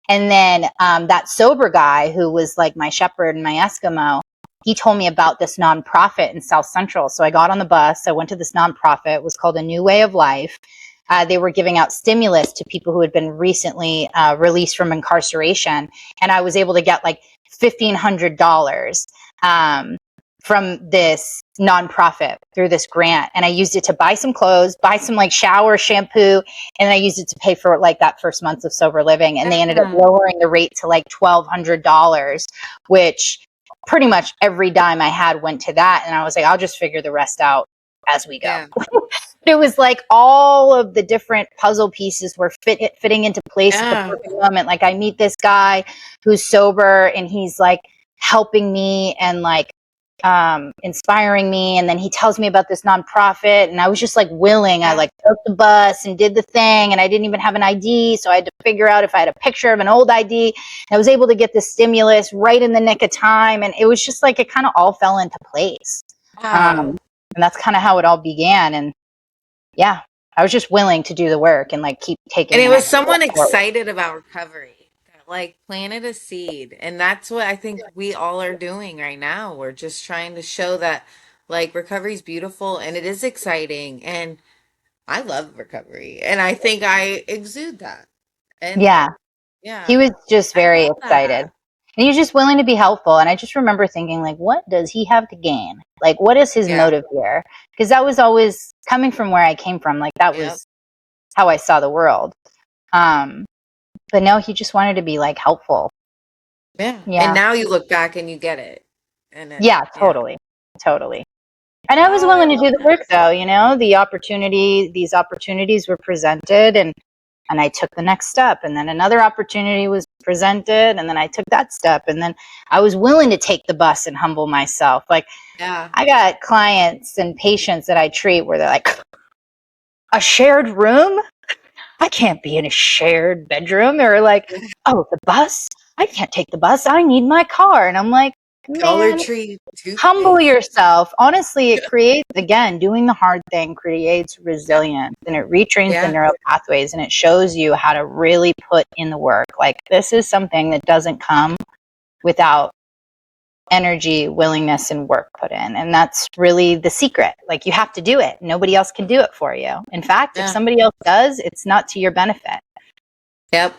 And then that sober guy who was like my shepherd and my Eskimo, he told me about this nonprofit in South Central. So I got on the bus. I went to this nonprofit. It was called A New Way of Life. They were giving out stimulus to people who had been recently released from incarceration. And I was able to get like $1,500 from this nonprofit through this grant. And I used it to buy some clothes, buy some like shower shampoo. And I used it to pay for like that first month of sober living. And they ended up lowering the rate to like $1,200, which pretty much every dime I had went to that. And I was like, I'll just figure the rest out as we go. Yeah. It was like all of the different puzzle pieces were fitting into place at the perfect moment. Like I meet this guy who's sober and he's like helping me and like inspiring me. And then he tells me about this nonprofit and I was just like willing. I like took the bus and did the thing and I didn't even have an ID. So I had to figure out if I had a picture of an old ID. And I was able to get the stimulus right in the nick of time. And it was just like, it kind of all fell into place. And that's kind of how it all began. And yeah, I was just willing to do the work and like keep taking. And it was someone excited about recovery that like planted a seed. And that's what I think we all are doing right now. We're just trying to show that like recovery is beautiful and it is exciting. And I love recovery. And I think I exude that. And yeah, he was just very excited. That. And he was just willing to be helpful. And I just remember thinking, like, what does he have to gain? Like, what is his motive here? Because that was always coming from where I came from. Like, that was how I saw the world. But no, he just wanted to be, like, helpful. Yeah. And now you look back and you get it. And totally. Totally. And I was willing to do the work, though. These opportunities were presented and I took the next step, and then another opportunity was presented, and then I took that step, and then I was willing to take the bus and humble myself. Like, I got clients and patients that I treat where they're like, a shared room? I can't be in a shared bedroom. Or like, oh, the bus? I can't take the bus. I need my car. And I'm like, Dollar Tree. Humble yourself. Honestly, it creates, again, doing the hard thing creates resilience and it retrains the neural pathways and it shows you how to really put in the work. Like this is something that doesn't come without energy, willingness, and work put in. And that's really the secret. Like you have to do it. Nobody else can do it for you. In fact, if somebody else does, it's not to your benefit. Yep.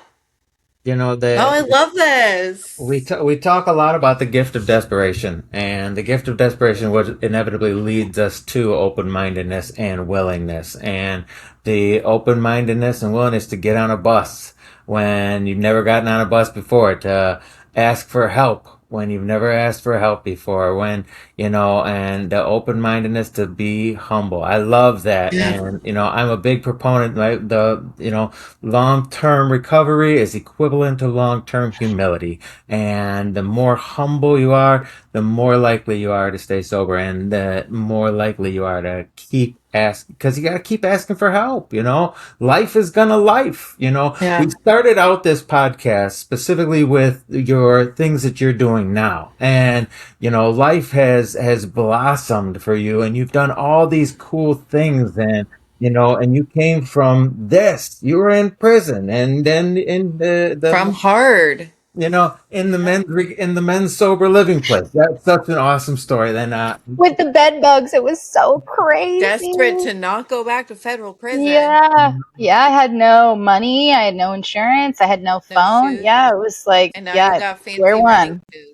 I love this. We talk a lot about the gift of desperation, and the gift of desperation what inevitably leads us to open-mindedness and willingness, and the open-mindedness and willingness to get on a bus when you've never gotten on a bus before, to ask for help when you've never asked for help before, and the open-mindedness to be humble. I love that. And, I'm a big proponent, long-term recovery is equivalent to long-term humility. And the more humble you are, the more likely you are to stay sober, and the more likely you are to keep asking, because you got to keep asking for help. Life is gonna life. We started out this podcast specifically with your things that you're doing now, and life has blossomed for you, and you've done all these cool things, and you came from this. You were in prison, and then in the from hard. in the men's sober living place. That's such an awesome story. Then, With the bed bugs, it was so crazy. Desperate to not go back to federal prison. Yeah. Yeah, I had no money. I had no insurance. I had no No phone. shoes. Yeah, it was like, And now you yeah, got square fancy running one. shoes.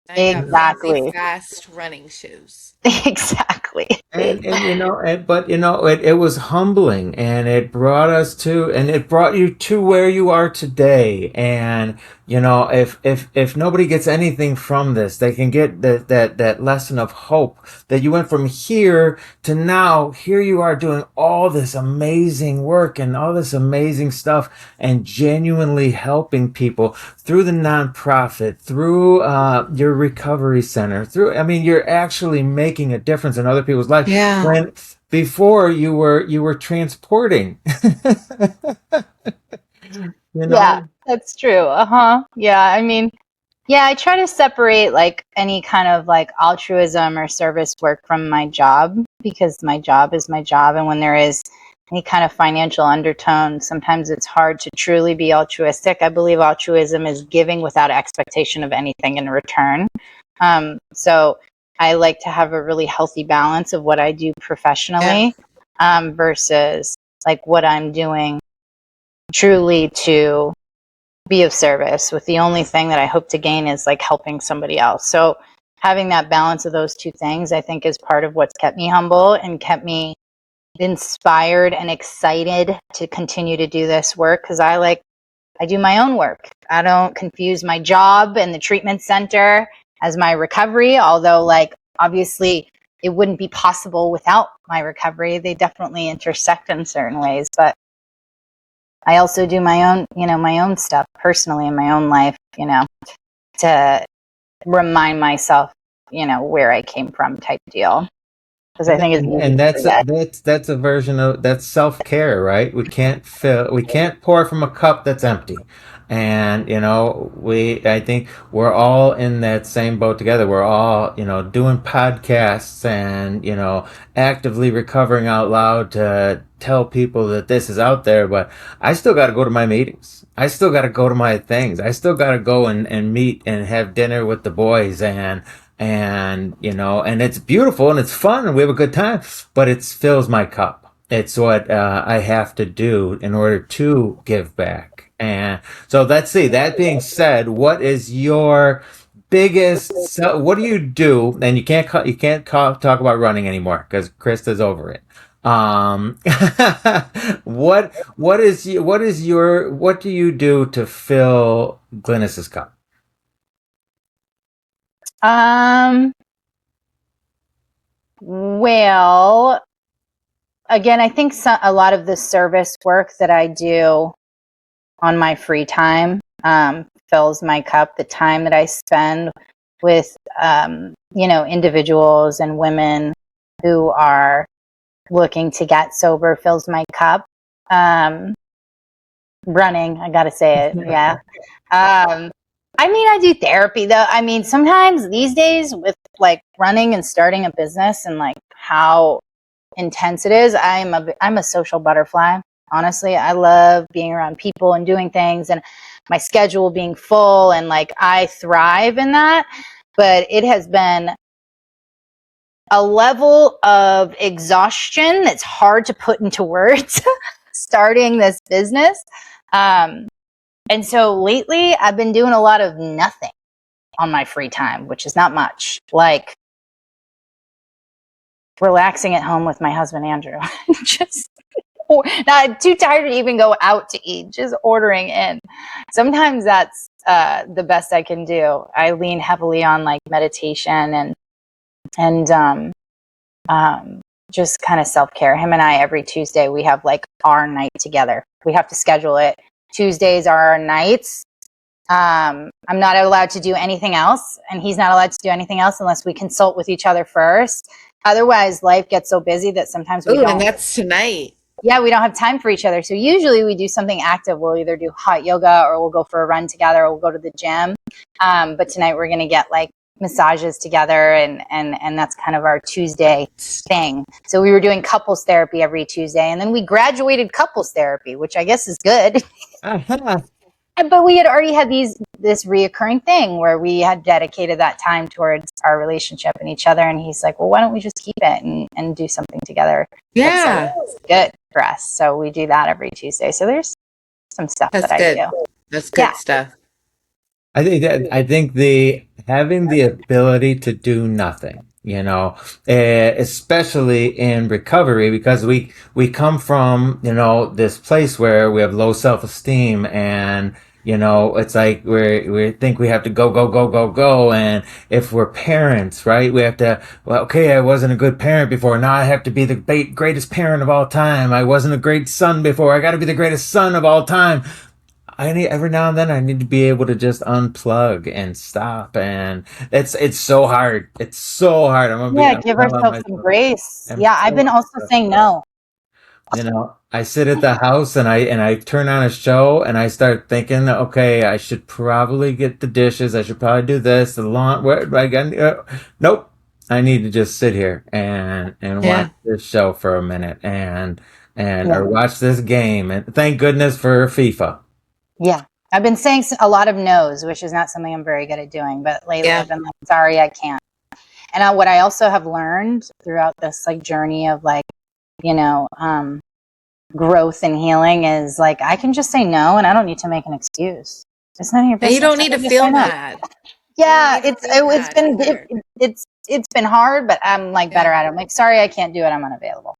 Now you got fancy, Exactly. fast running shoes. Exactly. It was humbling, and it brought you to where you are today. And if nobody gets anything from this, they can get that lesson of hope that you went from here to now. Here you are doing all this amazing work and all this amazing stuff, and genuinely helping people through the nonprofit, through your recovery center. I mean, you're actually making a difference in other people's lives. Yeah. When before you were transporting, you Yeah, know. that's true. Uh-huh. Yeah, I mean, yeah, I try to separate like any kind of like altruism or service work from my job because my job is my job. And when there is any kind of financial undertone, sometimes it's hard to truly be altruistic. I believe altruism is giving without expectation of anything in return. So I like to have a really healthy balance of what I do Yeah. professionally versus like what I'm doing truly to be of service, with the only thing that I hope to gain is like helping somebody else. So having that balance of those two things, I think, is part of what's kept me humble and kept me inspired and excited to continue to do this work, because I do my own work. I don't confuse my job and the treatment center as my recovery, although like obviously it wouldn't be possible without my recovery. They definitely intersect in certain ways, but I also do my own stuff personally in my own life, to remind myself, where I came from type deal. Because I think it's easy And to forget. that's a version of that's self-care, right? We can't pour from a cup that's empty. And I think we're all in that same boat together. We're all, doing podcasts and, actively recovering out loud to tell people that this is out there, but I still got to go to my meetings. I still got to go to my things. I still got to go and meet and have dinner with the boys, and it's beautiful and it's fun and we have a good time, but it fills my cup. It's what I have to do in order to give back. And so let's see. That being said, what is your what do you do? And talk about running anymore because Krista's over it. Um, what do you do to fill Glynis's cup? Um, well, again, I think a lot of the service work that I do on my free time fills my cup. The time that I spend with, individuals and women who are looking to get sober fills my cup. Running, I gotta say it. Yeah. I mean, I do therapy though. I mean, sometimes these days with like running and starting a business and like how intense it is, I'm a social butterfly. Honestly, I love being around people and doing things and my schedule being full, and like I thrive in that. But it has been a level of exhaustion that's hard to put into words starting this business. And so lately I've been doing a lot of nothing on my free time, which is not much. Like relaxing at home with my husband, Andrew. Just not too tired to even go out to eat, just ordering in. Sometimes that's the best I can do. I lean heavily on like meditation and just kind of self-care. Him and I, every Tuesday, we have like our night together. We have to schedule it. Tuesdays are our nights. I'm not allowed to do anything else, and he's not allowed to do anything else unless we consult with each other first. Otherwise, life gets so busy that sometimes we Oh, and don't. that's tonight. Yeah, we don't have time for each other. So usually we do something active. We'll either do hot yoga or we'll go for a run together or we'll go to the gym. But tonight we're going to get like massages together, and that's kind of our Tuesday thing. So we were doing couples therapy every Tuesday, and then we graduated couples therapy, which I guess is good. Uh-huh. But we had already had this reoccurring thing where we had dedicated that time towards our relationship and each other. And he's like, well, why don't we just keep it and do something together? Yeah. That's good for us. So we do that every Tuesday. So there's some stuff That's that good. I do. That's good stuff. I think the having the ability to do nothing, especially in recovery, because we come from, this place where we have low self-esteem, and it's like we think we have to go, go, go, go, go. And if we're parents, right, we have to, well, okay, I wasn't a good parent before. Now I have to be the greatest parent of all time. I wasn't a great son before. I got to be the greatest son of all time. Every now and then I need to be able to just unplug and stop, and it's so hard. It's so hard. I'm Give telling ourselves some myself. grace. I'm Yeah, I've been telling also myself. saying no. I sit at the house and I turn on a show and I start thinking, okay, I should probably get the dishes. I should probably do this. The lawn. Where I got? Nope. I need to just sit here and watch Yeah. this show for a minute and Yeah. or watch this game. And thank goodness for FIFA. Yeah. I've been saying a lot of no's, which is not something I'm very good at doing. But lately Yeah. I've been like, sorry, I can't. And what I also have learned throughout this like journey of like, growth and healing is like, I can just say no and I don't need to make an excuse. It's none of your And business. you don't need I to can just feel say no. bad. Yeah, You don't need to it's feel it's bad been either. it's been hard, but I'm like better at it. I'm like, sorry, I can't do it. I'm unavailable.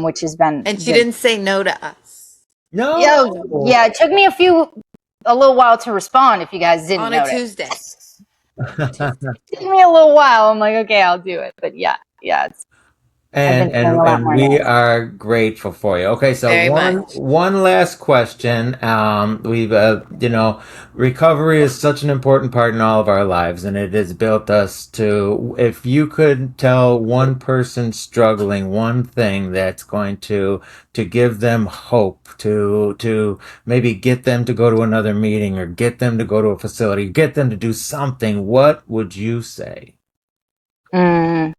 Which has been And she good. didn't say no to us No. Yeah, it took me a little while to respond if you guys didn't on a notice. Tuesday. It took me a little while. I'm like, okay, I'll do it. But yeah, I've been saying a lot And more we no's. are grateful for you. Okay, so Very one much. one last question. We've recovery is such an important part in all of our lives, and it has built us to. If you could tell one person struggling one thing that's going to give them hope, to maybe get them to go to another meeting or get them to go to a facility, get them to do something, what would you say? Mm,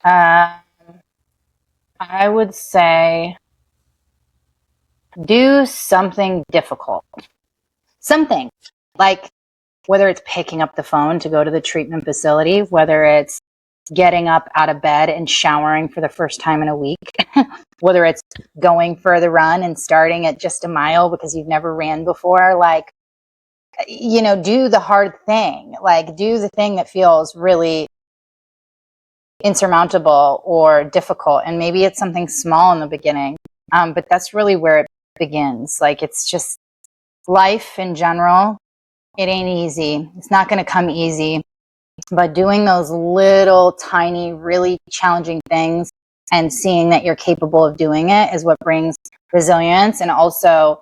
uh, I would say do something difficult. Something like whether it's picking up the phone to go to the treatment facility, whether it's getting up out of bed and showering for the first time in a week, whether it's going for the run and starting at just a mile because you've never ran before, like, do the hard thing, like do the thing that feels really insurmountable or difficult. And maybe it's something small in the beginning. But that's really where it begins. Like, it's just life in general. It ain't easy. It's not going to come easy. But doing those little, tiny, really challenging things and seeing that you're capable of doing it is what brings resilience and also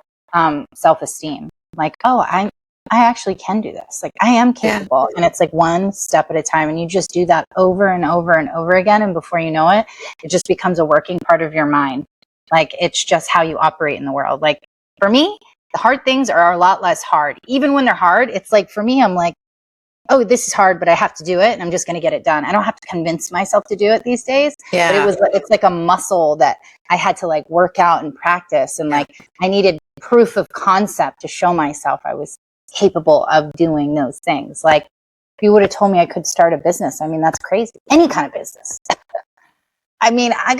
self-esteem. Like, oh, I actually can do this. Like, I am capable. And it's like one step at a time. And you just do that over and over and over again. And before you know it, it just becomes a working part of your mind. Like, it's just how you operate in the world. Like, for me, the hard things are a lot less hard. Even when they're hard, it's like, for me, I'm like, oh, this is hard, but I have to do it, and I'm just going to get it done. I don't have to convince myself to do it these days. Yeah. But it's like a muscle that I had to like work out and practice, and like I needed proof of concept to show myself I was capable of doing those things. Like, if you would have told me I could start a business, I mean, that's crazy. Any kind of business. I mean, I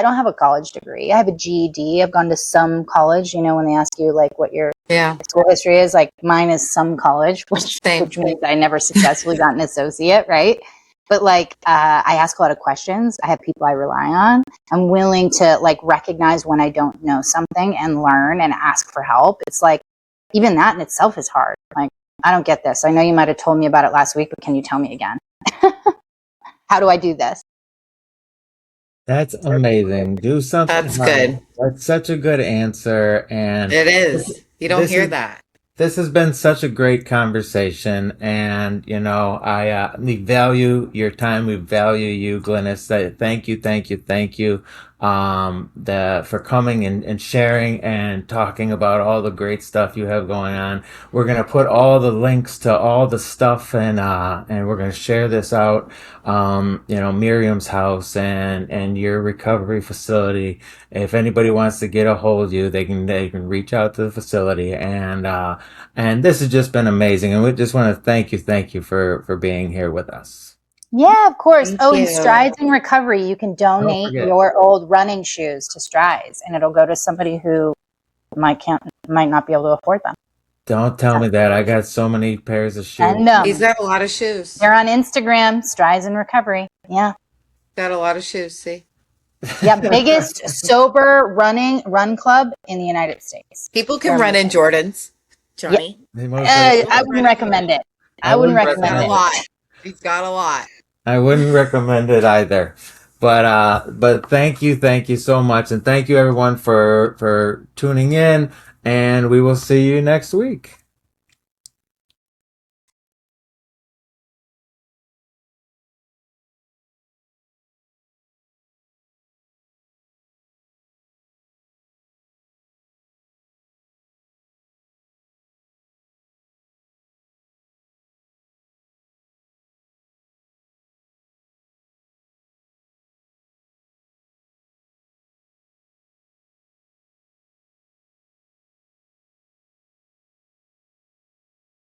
don't have a college degree. I have a GED. I've gone to some college, when they ask you like what your school history is, like mine is some college, which means I never successfully got an associate, right? But like, I ask a lot of questions. I have people I rely on. I'm willing to like recognize when I don't know something and learn and ask for help. It's like, even that in itself is hard. Like, I don't get this. I know you might have told me about it last week, but can you tell me again? How do I do this? That's amazing. Do something That's hard. good. That's such a good answer. And It is. You don't hear that. This has been such a great conversation. And, we value your time. We value you, Glynis. Thank you, thank you, thank you for coming and sharing and talking about all the great stuff you have going on. We're gonna put all the links to all the stuff, and we're gonna share this out. Miriam's house and your recovery facility. If anybody wants to get a hold of you, they can reach out to the facility, and this has just been amazing. And we just want to thank you for being here with us. Yeah, of course. Thank Oh, and you. Strides in Recovery, you can donate your old running shoes to Strides, and it'll go to somebody who might not be able to afford them. Don't tell me that. I got so many pairs of shoes. And He's got a lot of shoes. they're on Instagram, Strides in Recovery. Yeah. Got a lot of shoes, see? Yeah, biggest sober run club in the United States. People can run in Jordans, Johnny. I wouldn't recommend it. I wouldn't recommend it. A lot. He's got a lot. I wouldn't recommend it either. But thank you so much, and thank you everyone for tuning in, and we will see you next week.